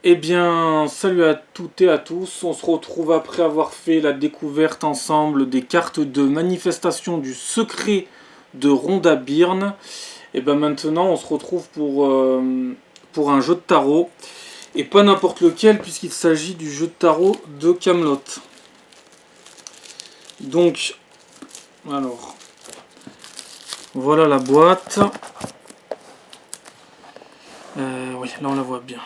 Eh bien, salut à toutes et à tous. On se retrouve après avoir fait la découverte ensemble des cartes de manifestation du secret de Rhonda Byrne. Et bien maintenant, on se retrouve pour un jeu de tarot. Et pas n'importe lequel, puisqu'il s'agit du jeu de tarot de Camelot. Donc, alors, voilà la boîte. Oui, là on la voit bien.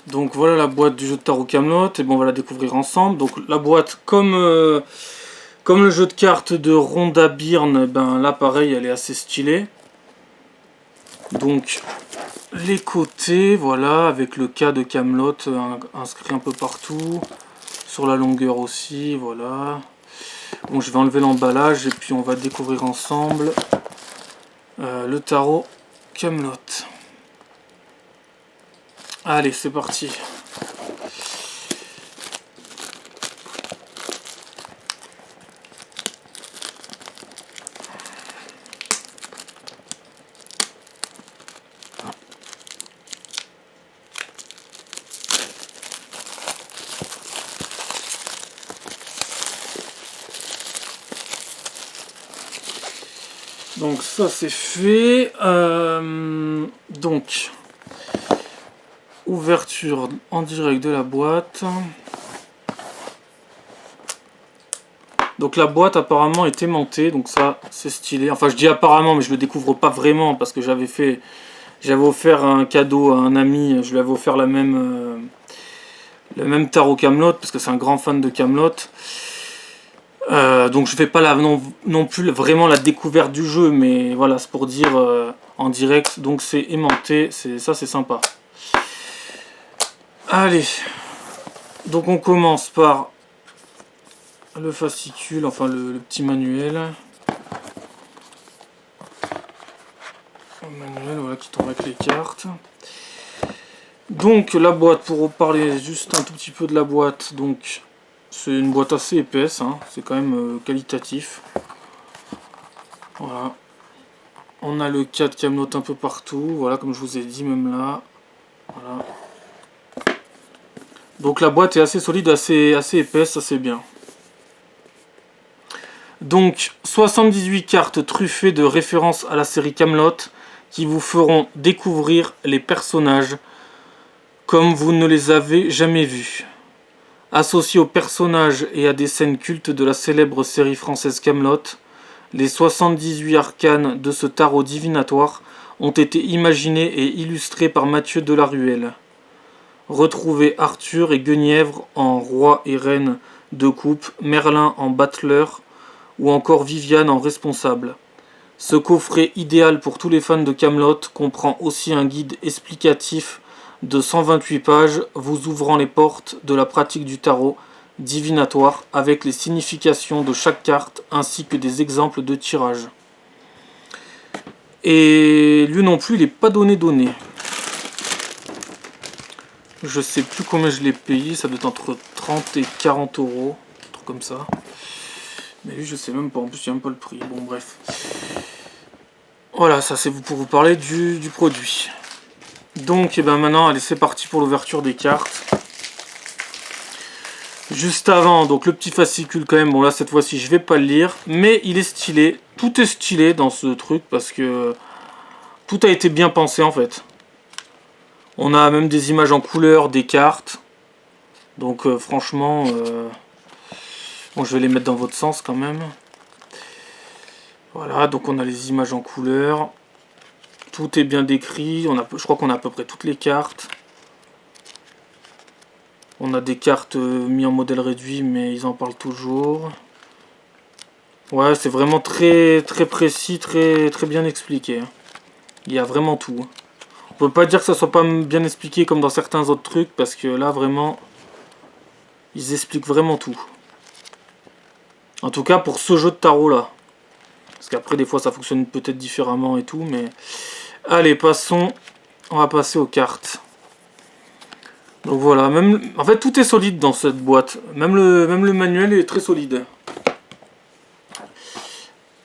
Donc voilà la boîte du jeu de tarot Camelot, et bon on va la découvrir ensemble. Donc la boîte comme le jeu de cartes de Rhonda Byrne, ben là pareil elle est assez stylée. Donc les côtés, voilà, avec le K de Camelot inscrit un peu partout. Sur la longueur aussi, voilà. Bon, je vais enlever l'emballage et puis on va découvrir ensemble le tarot Camelot. Allez, c'est parti. Donc ça c'est fait. Donc ouverture en direct de la boîte. Donc la boîte apparemment est aimantée, donc ça c'est stylé. Enfin je dis apparemment mais je le découvre pas vraiment parce que j'avais offert un cadeau à un ami, je lui avais offert le même tarot Camelot parce que c'est un grand fan de Camelot. Donc je fais pas non plus vraiment la découverte du jeu, mais voilà, c'est pour dire en direct. Donc c'est aimanté, ça c'est sympa. Allez, donc on commence par le fascicule, enfin le petit manuel. Le manuel, voilà, qui tombe avec les cartes. Donc la boîte, pour parler juste un tout petit peu de la boîte, donc c'est une boîte assez épaisse, hein, c'est quand même qualitatif. Voilà. On a le cas de Camelot un peu partout, voilà, comme je vous ai dit, même là. Voilà. Donc la boîte est assez solide, assez épaisse, assez bien. Donc 78 cartes truffées de références à la série Camelot qui vous feront découvrir les personnages comme vous ne les avez jamais vus. Associés aux personnages et à des scènes cultes de la célèbre série française Camelot, les 78 arcanes de ce tarot divinatoire ont été imaginés et illustrés par Mathieu Delaruelle. Retrouvez Arthur et Guenièvre en roi et reine de coupe, Merlin en battleur ou encore Viviane en responsable. Ce coffret idéal pour tous les fans de Camelot comprend aussi un guide explicatif de 128 pages vous ouvrant les portes de la pratique du tarot divinatoire avec les significations de chaque carte ainsi que des exemples de tirage. Et lui non plus il n'est pas donné. Je sais plus combien je l'ai payé, ça doit être entre 30 et 40 euros, un truc comme ça. Mais lui je sais même pas, en plus il n'y a même pas le prix, bon bref. Voilà, ça c'est pour vous parler du produit. Donc et ben maintenant, allez c'est parti pour l'ouverture des cartes. Juste avant, donc le petit fascicule quand même, bon là cette fois-ci je vais pas le lire, mais il est stylé, tout est stylé dans ce truc parce que tout a été bien pensé en fait. On a même des images en couleur, des cartes, donc franchement, bon je vais les mettre dans votre sens quand même. Voilà, donc on a les images en couleur, tout est bien décrit, je crois qu'on a à peu près toutes les cartes. On a des cartes mises en modèle réduit, mais ils en parlent toujours. Ouais, c'est vraiment très précis, très bien expliqué. Il y a vraiment tout. On peut pas dire que ça soit pas bien expliqué comme dans certains autres trucs, parce que là, vraiment, ils expliquent vraiment tout. En tout cas, pour ce jeu de tarot-là. Parce qu'après, des fois, ça fonctionne peut-être différemment et tout, mais... Allez, passons. On va passer aux cartes. Donc voilà, en fait, tout est solide dans cette boîte. Même le manuel est très solide.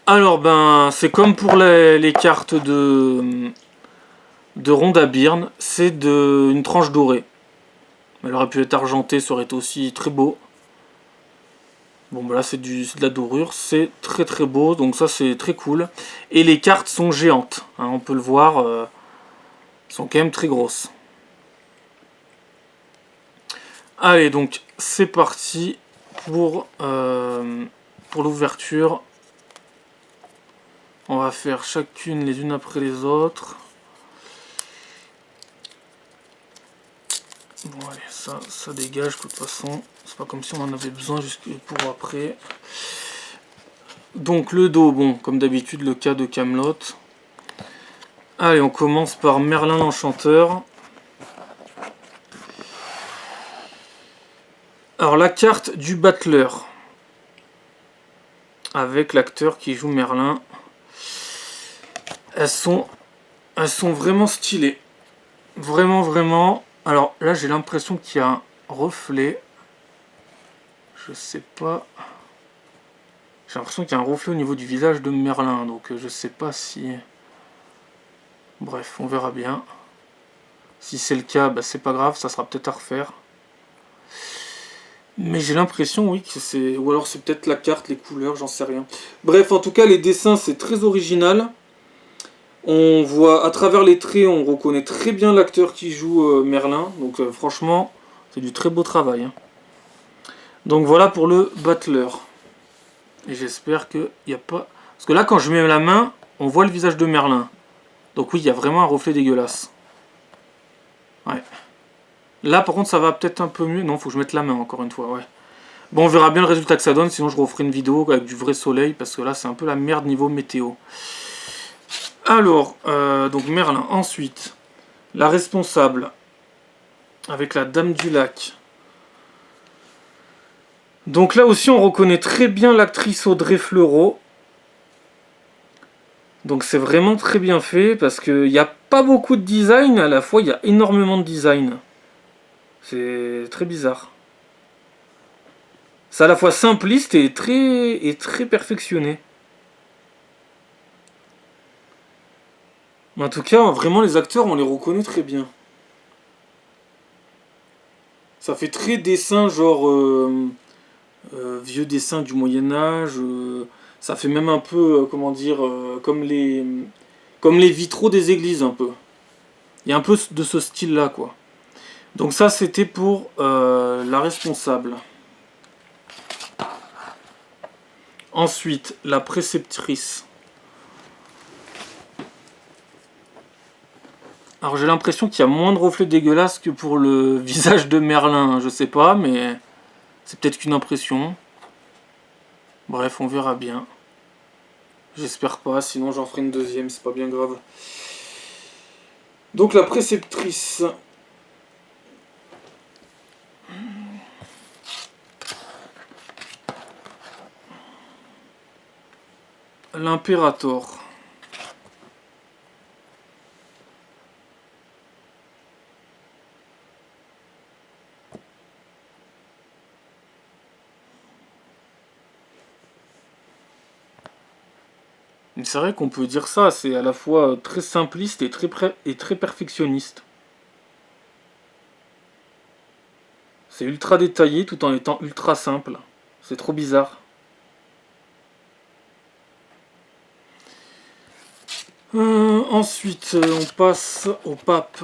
Alors, ben, c'est comme pour les cartes de de Rhonda Byrne. C'est une tranche dorée. Elle aurait pu être argentée, ça aurait été aussi très beau. Bon bah là c'est de la dorure, c'est très très beau, donc ça c'est très cool. Et les cartes sont géantes, hein, on peut le voir, sont quand même très grosses. Allez, donc c'est parti pour l'ouverture. On va faire chacune les unes après les autres. Bon allez, ça dégage de toute façon. C'est pas comme si on en avait besoin juste pour après. Donc le dos, bon, comme d'habitude le cas de Camelot. Allez, on commence par Merlin l'Enchanteur. Alors la carte du battleur. Avec l'acteur qui joue Merlin. Elles sont vraiment stylées. Vraiment, vraiment. Alors là, j'ai l'impression qu'il y a un reflet. Je sais pas. J'ai l'impression qu'il y a un reflet au niveau du visage de Merlin. Donc je sais pas si... Bref, on verra bien. Si c'est le cas, bah, c'est pas grave. Ça sera peut-être à refaire. Mais j'ai l'impression, oui, que c'est... Ou alors c'est peut-être la carte, les couleurs, j'en sais rien. Bref, en tout cas, les dessins, c'est très original. On voit, à travers les traits, on reconnaît très bien l'acteur qui joue Merlin. Donc franchement, c'est du très beau travail. Hein. Donc voilà pour le battleur. Et j'espère qu'il n'y a pas... Parce que là, quand je mets la main, on voit le visage de Merlin. Donc oui, il y a vraiment un reflet dégueulasse. Ouais. Là, par contre, ça va peut-être un peu mieux. Non, faut que je mette la main, encore une fois, ouais. Bon, on verra bien le résultat que ça donne, sinon je referai une vidéo avec du vrai soleil, parce que là, c'est un peu la merde niveau météo. Alors, donc Merlin. Ensuite, la responsable, avec la Dame du Lac. Donc là aussi, on reconnaît très bien l'actrice Audrey Fleurot. Donc c'est vraiment très bien fait, parce qu'il n'y a pas beaucoup de design, à la fois, il y a énormément de design. C'est très bizarre. C'est à la fois simpliste et très perfectionné. En tout cas, vraiment, les acteurs, on les reconnaît très bien. Ça fait très dessin, genre vieux dessin du Moyen-Âge. Ça fait même un peu, comment dire, comme les vitraux des églises, un peu. Il y a un peu de ce style-là, quoi. Donc ça, c'était pour la responsable. Ensuite, la préceptrice. Alors j'ai l'impression qu'il y a moins de reflets dégueulasses que pour le visage de Merlin. Je sais pas, mais c'est peut-être qu'une impression. Bref, on verra bien. J'espère pas, sinon j'en ferai une deuxième, c'est pas bien grave. Donc la préceptrice. L'impérator. C'est vrai qu'on peut dire ça, c'est à la fois très simpliste et très perfectionniste. C'est ultra détaillé tout en étant ultra simple. C'est trop bizarre. Ensuite, on passe au pape.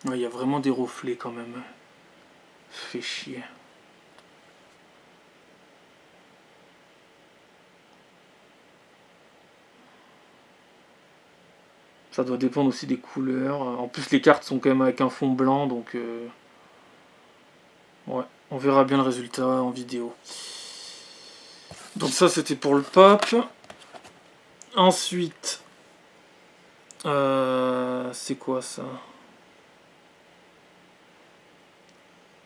Il y a vraiment des reflets quand même. Fait chier. Ça doit dépendre aussi des couleurs. En plus, les cartes sont quand même avec un fond blanc, donc... Ouais, on verra bien le résultat en vidéo. Donc ça, c'était pour le pape. Ensuite... c'est quoi ça?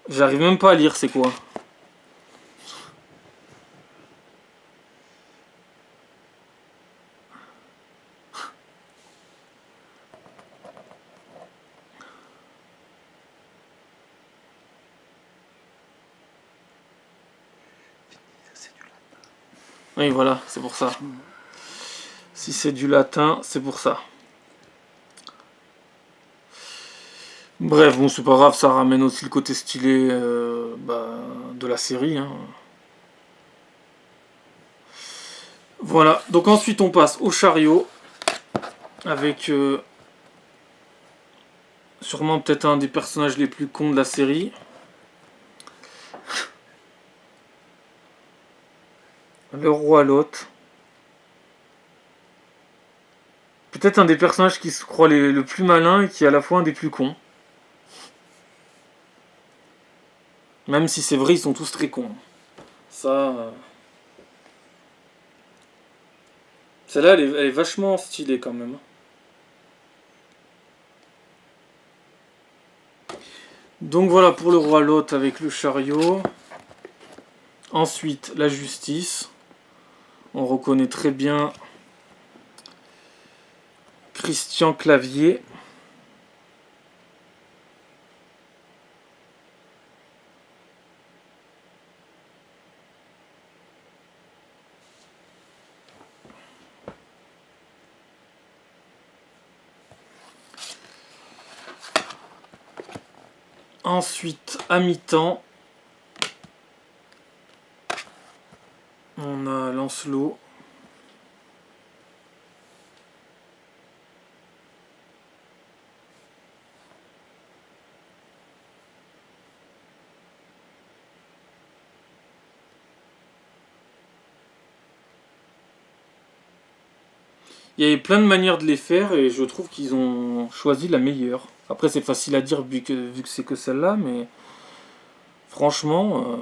J'arrive même pas à lire c'est quoi. Oui, voilà, c'est pour ça. Si c'est du latin, c'est pour ça. Bref, bon, c'est pas grave, ça ramène aussi le côté stylé de la série. Hein. Voilà, donc ensuite on passe au chariot, avec sûrement peut-être un des personnages les plus cons de la série. Le roi Lot. Peut-être un des personnages qui se croit le plus malin et qui est à la fois un des plus cons. Même si c'est vrai, ils sont tous très cons. Ça... Celle-là, elle est vachement stylée quand même. Donc voilà pour le roi Lot avec le chariot. Ensuite, la justice. On reconnaît très bien Christian Clavier. Ensuite, à mi-temps, on a Lancelot. Il y avait plein de manières de les faire et je trouve qu'ils ont choisi la meilleure. Après, c'est facile à dire vu que c'est que celle-là, mais franchement,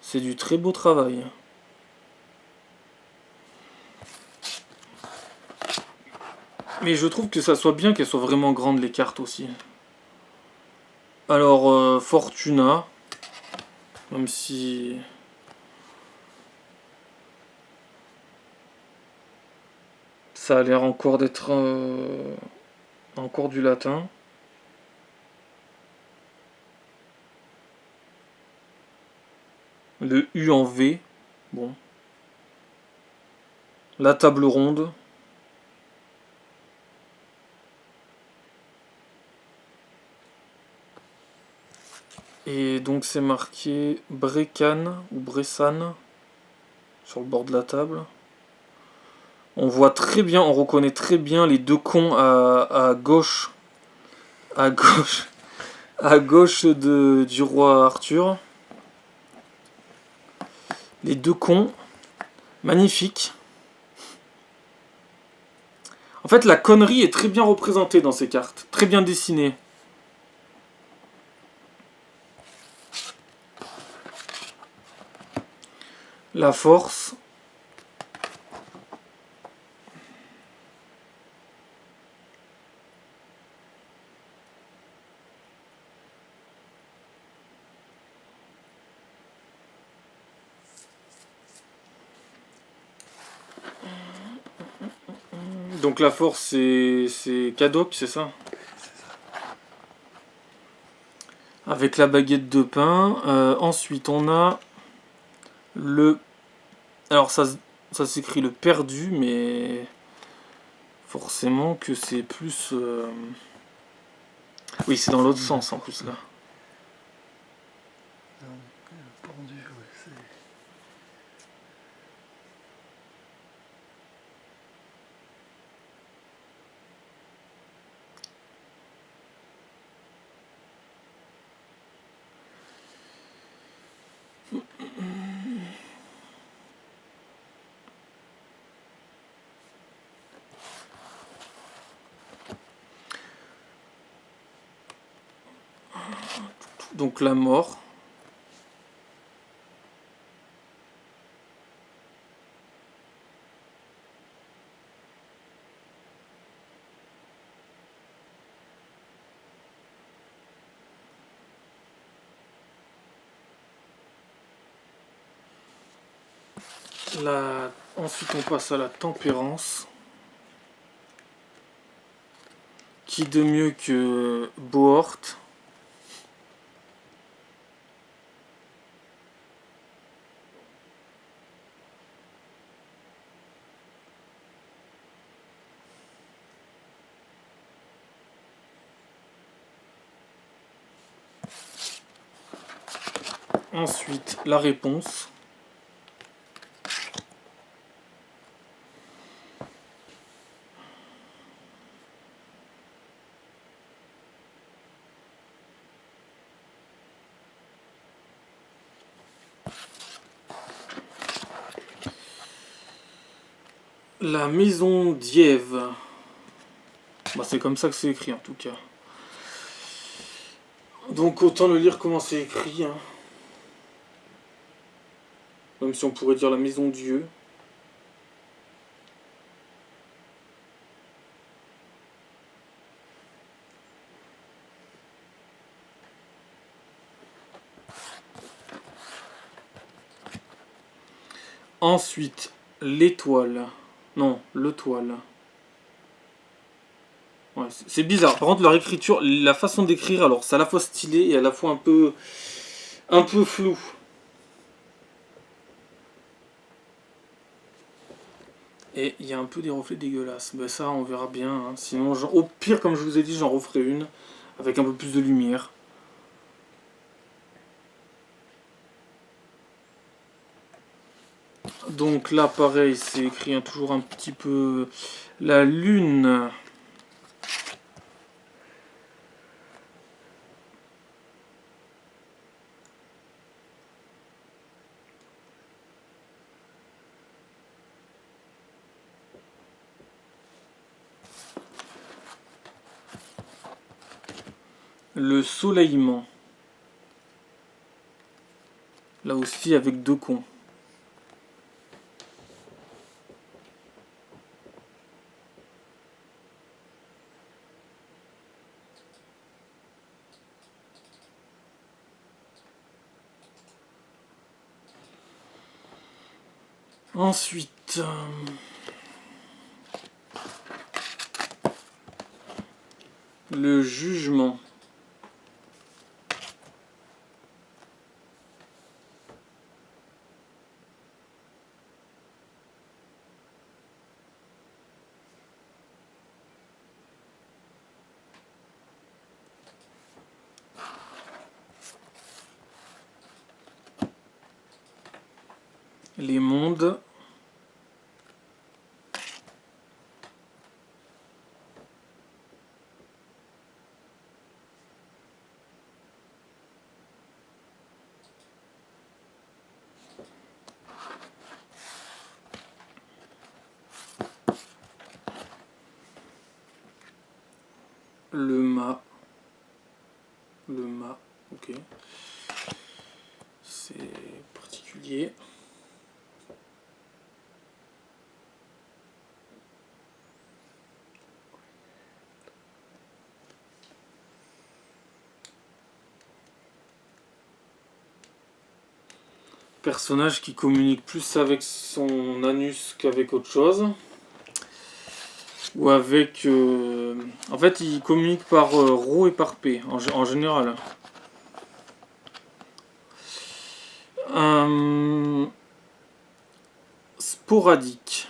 c'est du très beau travail. Mais je trouve que ça soit bien qu'elles soient vraiment grandes les cartes aussi. Alors, Fortuna, même si... ça a l'air encore d'être encore du latin. Le U en V. Bon. La table ronde. Et donc c'est marqué Brecane ou Bressan sur le bord de la table. On voit très bien, on reconnaît très bien les deux cons à gauche. À gauche. À gauche du roi Arthur. Les deux cons. Magnifique. En fait, la connerie est très bien représentée dans ces cartes. Très bien dessinée. La force. Donc la force, c'est Cadoc, c'est ça? Avec la baguette de pain. Ensuite, on a le... Alors ça s'écrit le perdu, mais forcément que c'est plus... Oui, c'est dans l'autre sens en plus là. Pendu, ouais, c'est... Donc la mort. Ensuite, on passe à la tempérance. Qui de mieux que Bohort? Ensuite, la réponse. La maison d'Iève. Bah, c'est comme ça que c'est écrit en tout cas. Donc autant le lire comment c'est écrit. Hein. Même si on pourrait dire la maison Dieu. Ensuite, l'étoile. Non, le toile. Ouais, c'est bizarre. Par contre, leur écriture, la façon d'écrire, alors c'est à la fois stylé et à la fois un peu flou. Et il y a un peu des reflets dégueulasses. Ben ça, on verra bien. Hein. Sinon, au pire, comme je vous ai dit, j'en referai une avec un peu plus de lumière. Donc là, pareil, c'est écrit hein, toujours un petit peu la lune. Le soleillement. Là aussi avec deux cons. Ensuite, le jugement. Les mondes. Le mât. Le mât, ok. C'est particulier. Personnage qui communique plus avec son anus qu'avec autre chose. Ou avec... En fait, il communique par ρ et par p, en général. Sporadique.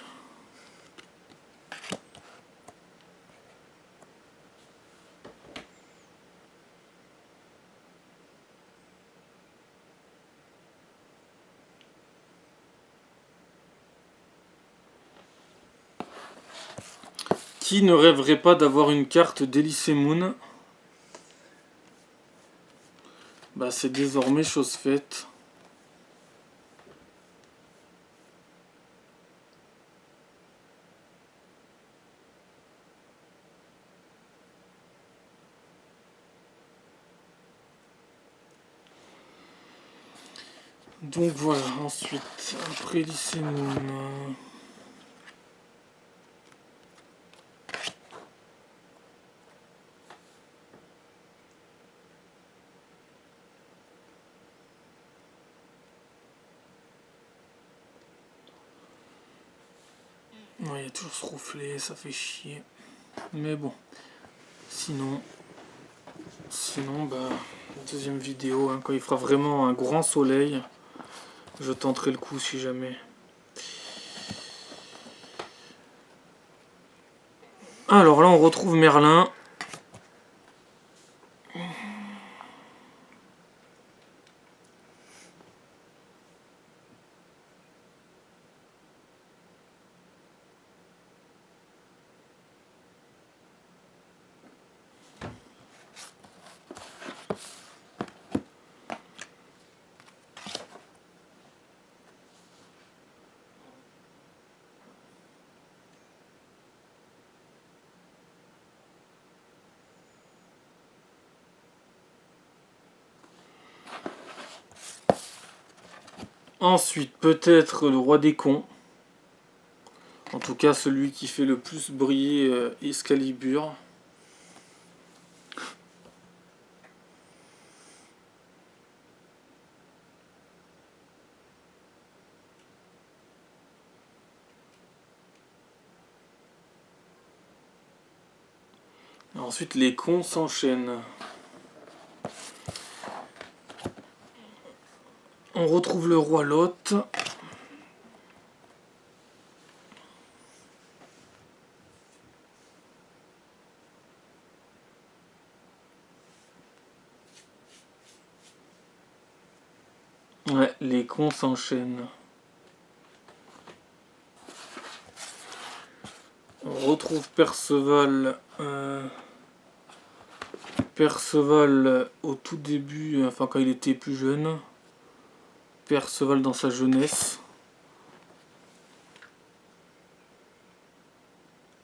Qui ne rêverait pas d'avoir une carte d'Elysée Moon? Bah, c'est désormais chose faite. Donc voilà, ensuite, après Elysée Moon. Ouais, il y a toujours ce reflet, ça fait chier. Mais bon, sinon bah, deuxième vidéo, hein, quand il fera vraiment un grand soleil, je tenterai le coup si jamais. Alors là, on retrouve Merlin. Ensuite, peut-être le roi des cons. En tout cas, celui qui fait le plus briller Excalibur. Ensuite, les cons s'enchaînent. On retrouve le roi Lot. Ouais, les cons s'enchaînent. On retrouve Perceval. Perceval au tout début, enfin quand il était plus jeune. Perceval dans sa jeunesse.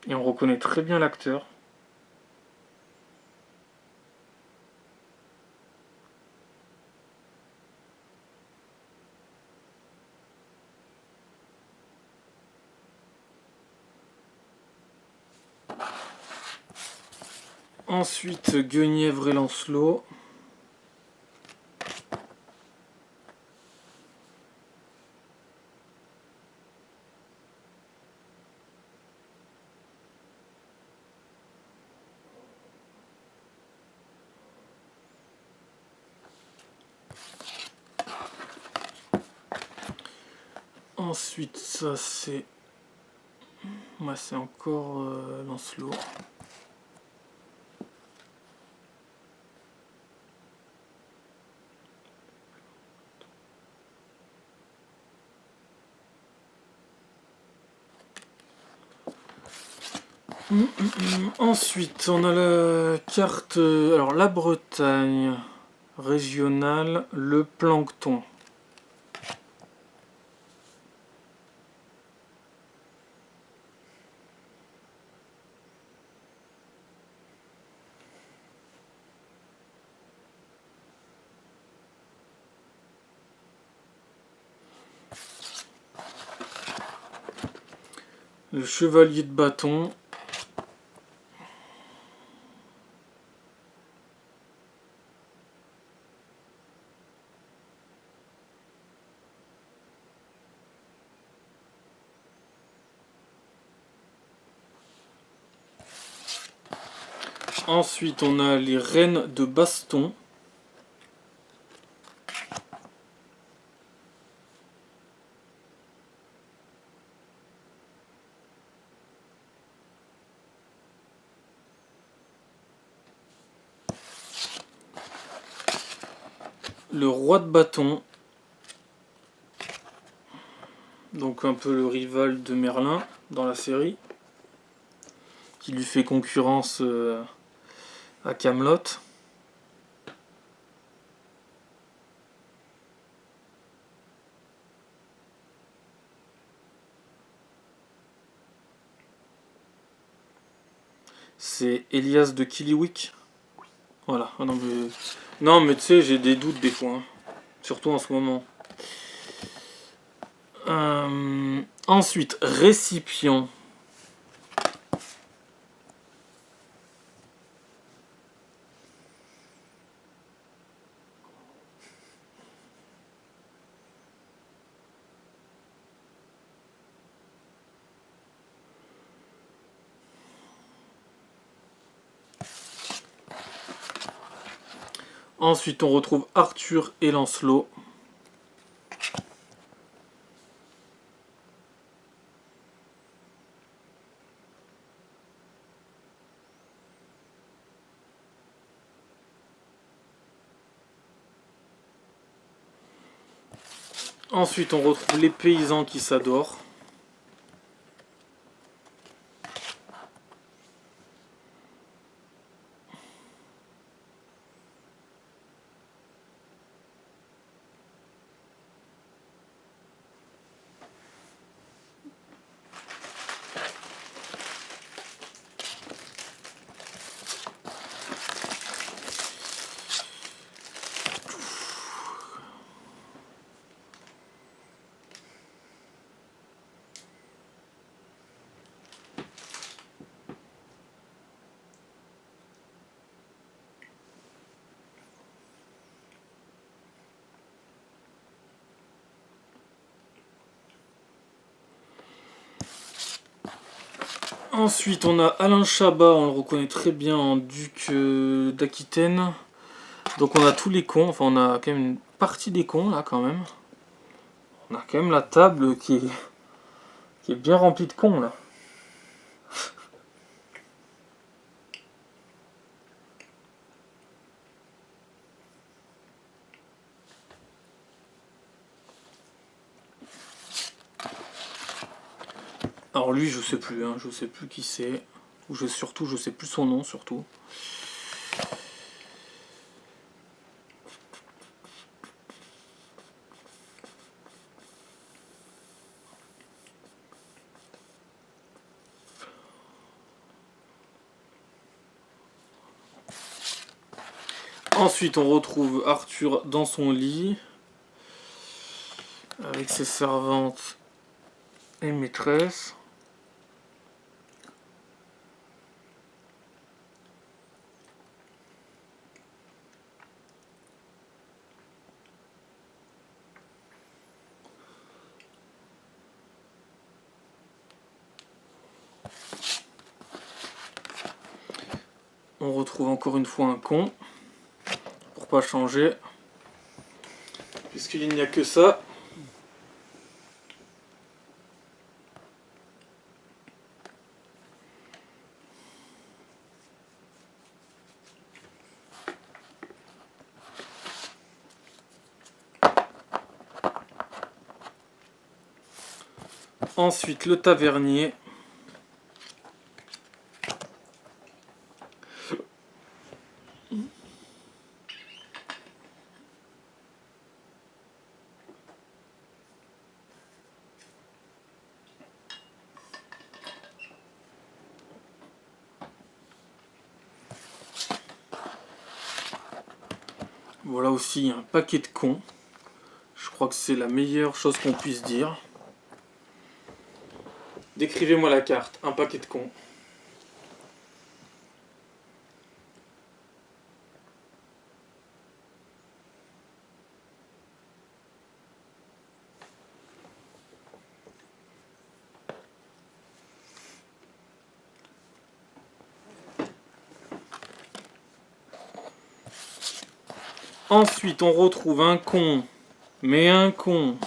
Et on reconnaît très bien l'acteur. Ensuite, Guenièvre et Lancelot. Ensuite, ça c'est... Ouais, c'est encore Lancelot. Ensuite, on a la carte... alors, la Bretagne régionale, le plancton. Le chevalier de bâton. Ensuite, on a les reines de baston. Le roi de bâton. Donc un peu le rival de Merlin dans la série. Qui lui fait concurrence à Camelot. C'est Elias de Kiliwick. Voilà. Ah non mais tu sais, j'ai des doutes des fois. Hein. Surtout en ce moment. Ensuite, récipient. Ensuite, on retrouve Arthur et Lancelot. Ensuite, on retrouve les paysans qui s'adorent. Ensuite, on a Alain Chabat, on le reconnaît très bien en duc d'Aquitaine. Donc on a tous les cons, enfin on a quand même une partie des cons là quand même. On a quand même la table qui est bien remplie de cons là. Alors lui je sais plus, hein, je sais plus qui c'est. Ou surtout je sais plus son nom surtout. Ensuite on retrouve Arthur dans son lit. Avec ses servantes et maîtresses. On retrouve encore une fois un con. Pour pas changer. Puisqu'il n'y a que ça. Ensuite le tavernier. Voilà aussi un paquet de cons. Je crois que c'est la meilleure chose qu'on puisse dire. Décrivez-moi la carte, un paquet de cons. Ensuite, on retrouve un con, mais un con.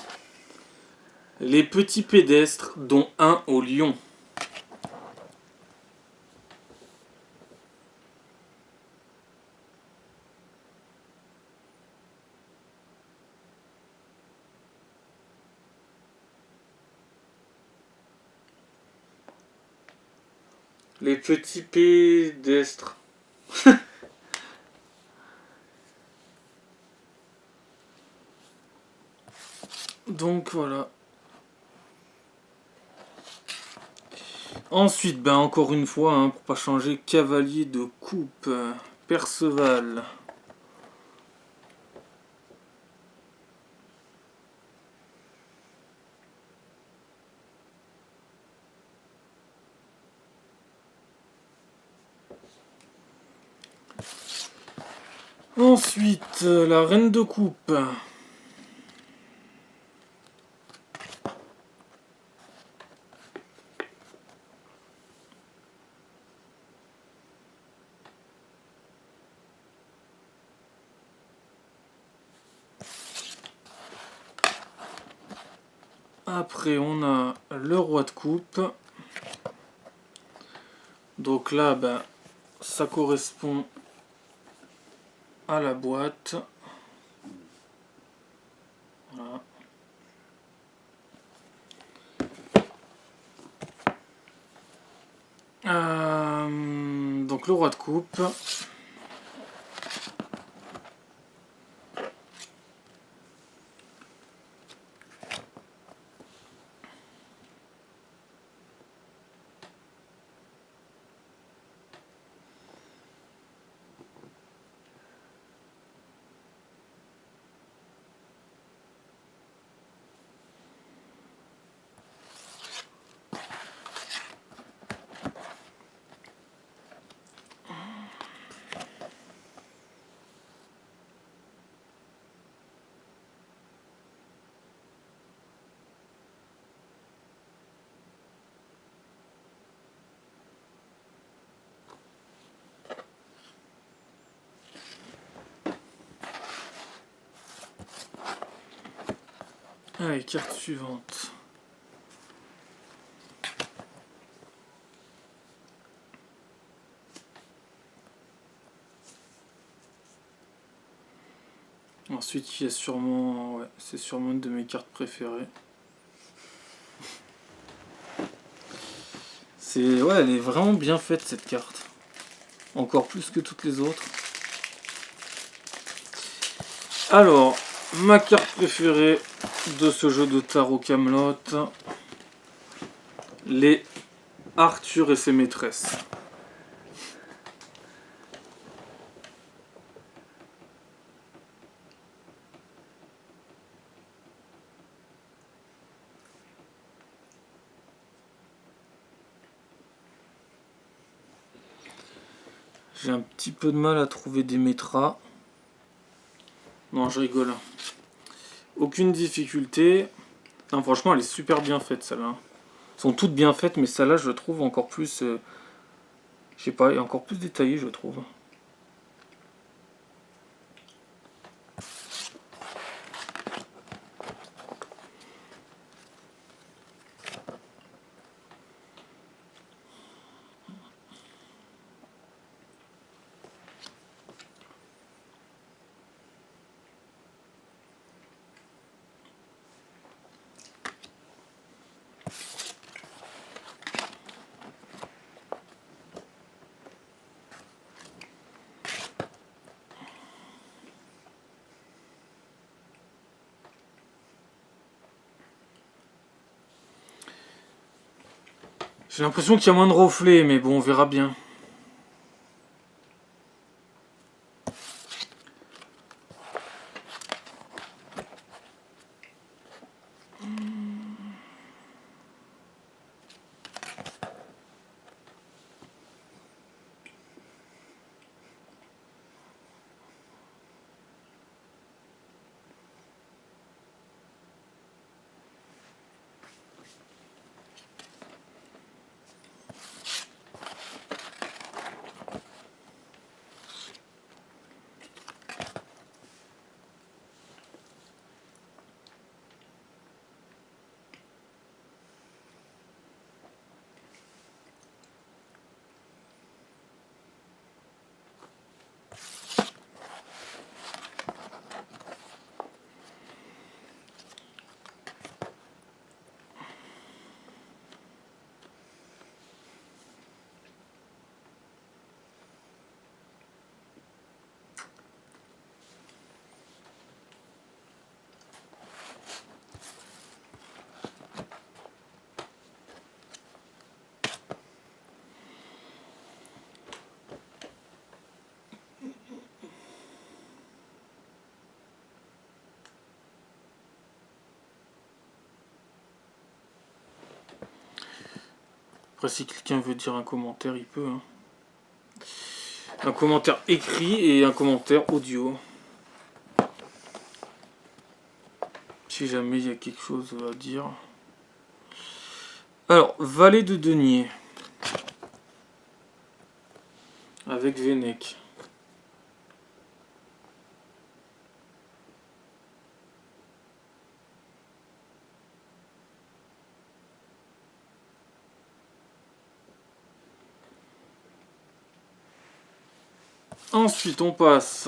Les petits pédestres, dont un au lion. Les petits pédestres. Donc voilà. Ensuite, ben encore une fois, hein, pour pas changer, cavalier de coupe, Perceval. Ensuite, la reine de coupe. Après, on a le roi de coupe. Donc là, ben, ça correspond à la boîte. Voilà. Donc le roi de coupe. Allez, carte suivante. Ensuite, il y a sûrement... Ouais, c'est sûrement une de mes cartes préférées. Ouais, elle est vraiment bien faite, cette carte. Encore plus que toutes les autres. Alors, ma carte préférée de ce jeu de tarot Camelot, les Arthur et ses maîtresses. J'ai un petit peu de mal à trouver des métras. Non, je rigole. Aucune difficulté. Non, franchement, elle est super bien faite, celle-là. Elles sont toutes bien faites, mais celle-là, je la trouve encore plus... je sais pas, encore plus détaillée, je trouve. J'ai l'impression qu'il y a moins de reflets, mais bon, on verra bien. Après, si quelqu'un veut dire un commentaire, il peut. Hein. Un commentaire écrit et un commentaire audio. Si jamais il y a quelque chose à dire. Alors, Valet de Denier. Avec Vennec. Ensuite, on passe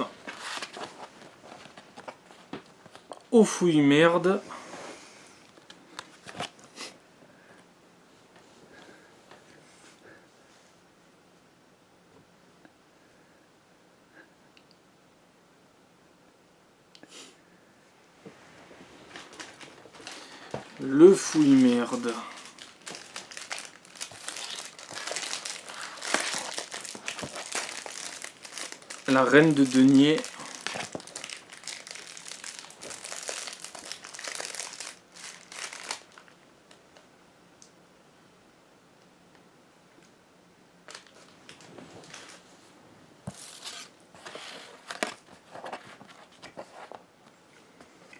aux fouilles merde. Le fouille merde. La reine de denier.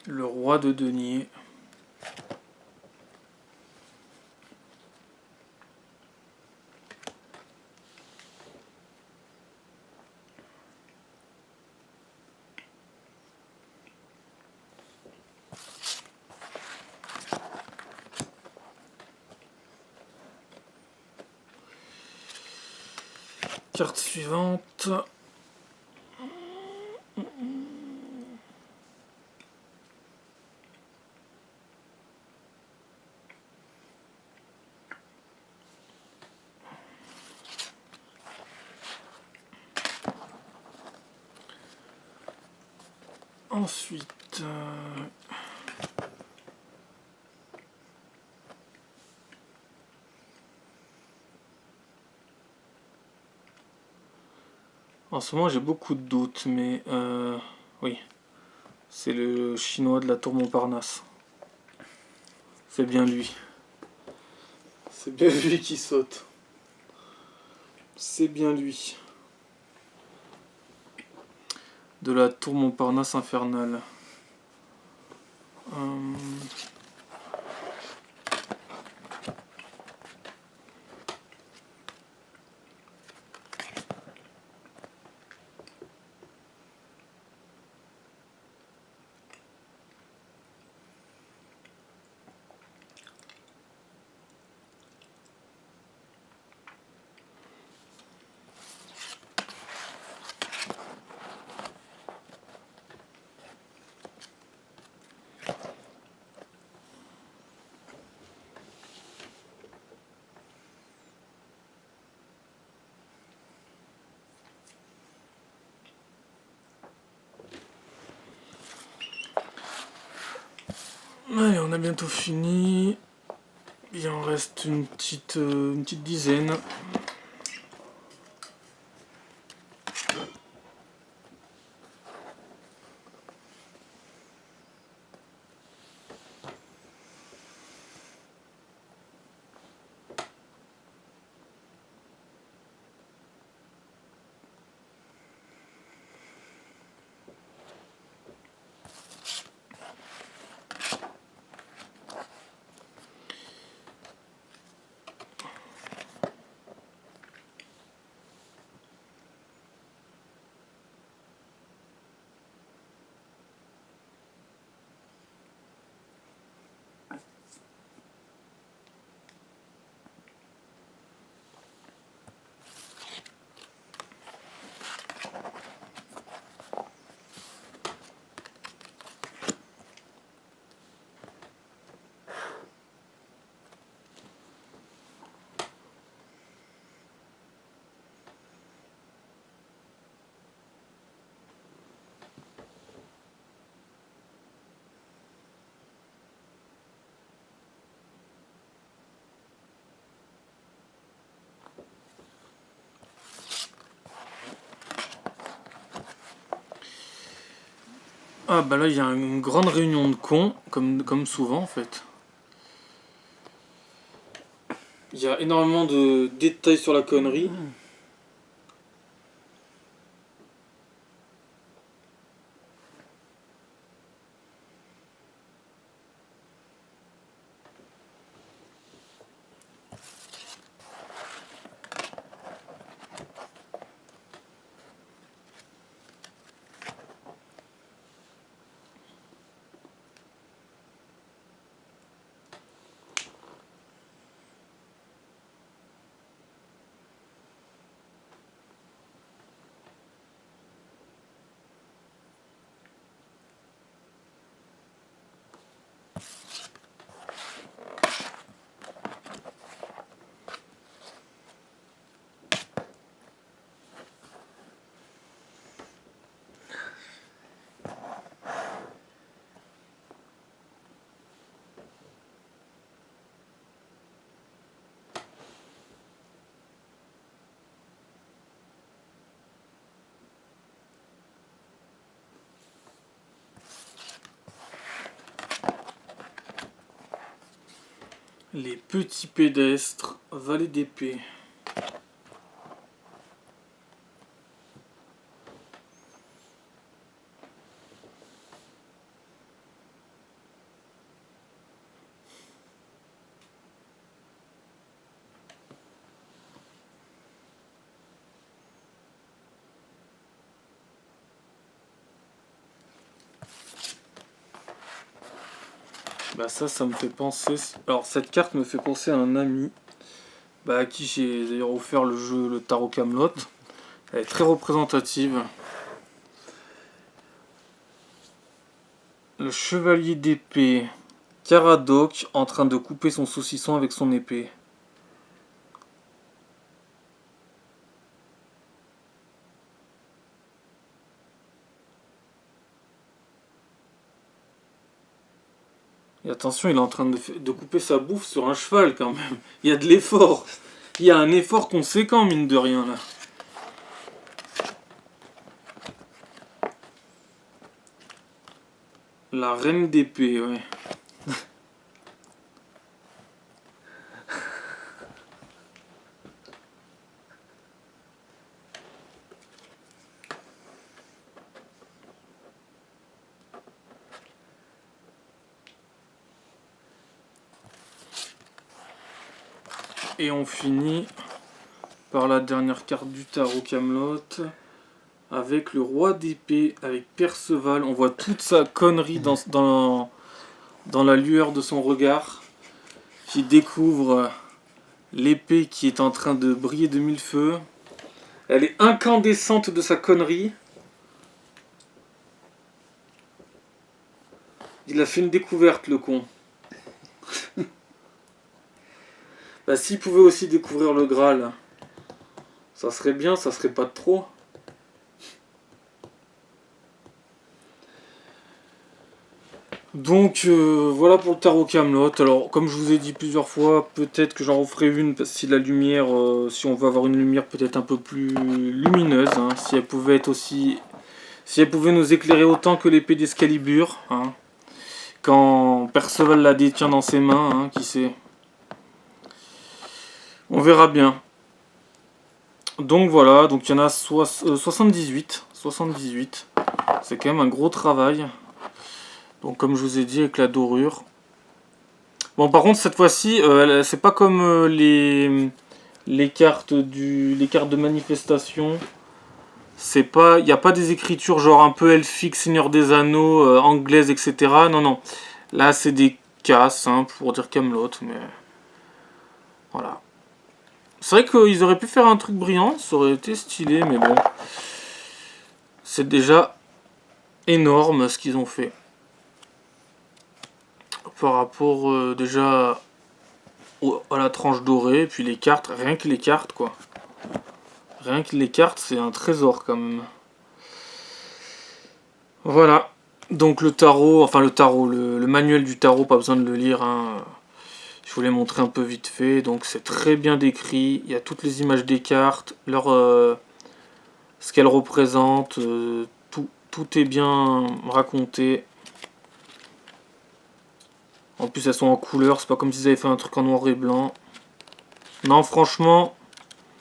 Le roi de denier. Carte suivante. Ensuite, en ce moment j'ai beaucoup de doutes, mais oui, c'est le chinois de la tour Montparnasse. C'est bien lui. C'est bien lui qui saute. C'est bien lui. De la tour Montparnasse infernale. Allez, on a bientôt fini. Il en reste une petite dizaine. Ah bah là il y a une grande réunion de cons, comme souvent en fait. Il y a énormément de détails sur la connerie. Les petits pédestres, valets d'épée. Bah ça me fait penser... Alors cette carte me fait penser à un ami à qui j'ai d'ailleurs offert le jeu, le tarot Camelot. Elle est très représentative. Le chevalier d'épée. Caradoc en train de couper son saucisson avec son épée. Et attention, il est en train de couper sa bouffe sur un cheval quand même. Il y a de l'effort. Il y a un effort conséquent, mine de rien, là. La reine d'épée, ouais. Et on finit par la dernière carte du tarot Camelot avec le roi d'épée, avec Perceval. On voit toute sa connerie dans la lueur de son regard, qui découvre l'épée qui est en train de briller de mille feux. Elle est incandescente de sa connerie. Il a fait une découverte, le con. Bah, s'il pouvait aussi découvrir le Graal, ça serait bien, ça serait pas de trop. Donc voilà pour le tarot Camelot. Alors comme je vous ai dit plusieurs fois, peut-être que j'en referai une si la lumière, si on veut avoir une lumière peut-être un peu plus lumineuse, hein, si elle pouvait être aussi, si elle pouvait nous éclairer autant que l'épée d'Excalibur, hein, quand Perceval la détient dans ses mains, hein, qui sait. On verra bien. Donc voilà, donc il y en a 78. C'est quand même un gros travail. Donc comme je vous ai dit avec la dorure. Bon par contre cette fois-ci, c'est pas comme les cartes de manifestation. C'est pas, il n'y a pas des écritures genre un peu elfique, Seigneur des Anneaux, anglaise, etc. Non, non. Là c'est des cas simples pour dire Camelot, mais voilà. C'est vrai qu'ils auraient pu faire un truc brillant, ça aurait été stylé, mais bon. C'est déjà énorme ce qu'ils ont fait. Par rapport déjà à la tranche dorée, et puis les cartes, rien que les cartes quoi. Rien que les cartes, c'est un trésor quand même. Voilà. Donc le tarot, enfin le manuel du tarot, pas besoin de le lire, hein. Je vous l'ai montré un peu vite fait, donc c'est très bien décrit. Il y a toutes les images des cartes, ce qu'elles représentent, tout est bien raconté. En plus elles sont en couleur, c'est pas comme s'ils avaient fait un truc en noir et blanc. Non franchement,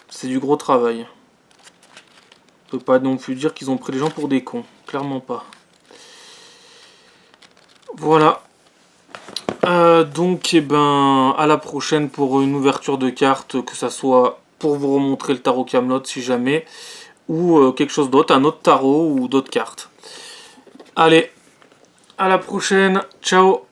c'est du gros travail. On peut pas non plus dire qu'ils ont pris les gens pour des cons, clairement pas. Voilà. Donc, à la prochaine pour une ouverture de cartes, que ça soit pour vous remontrer le tarot Camelot si jamais, ou quelque chose d'autre, un autre tarot ou d'autres cartes. Allez, à la prochaine, ciao.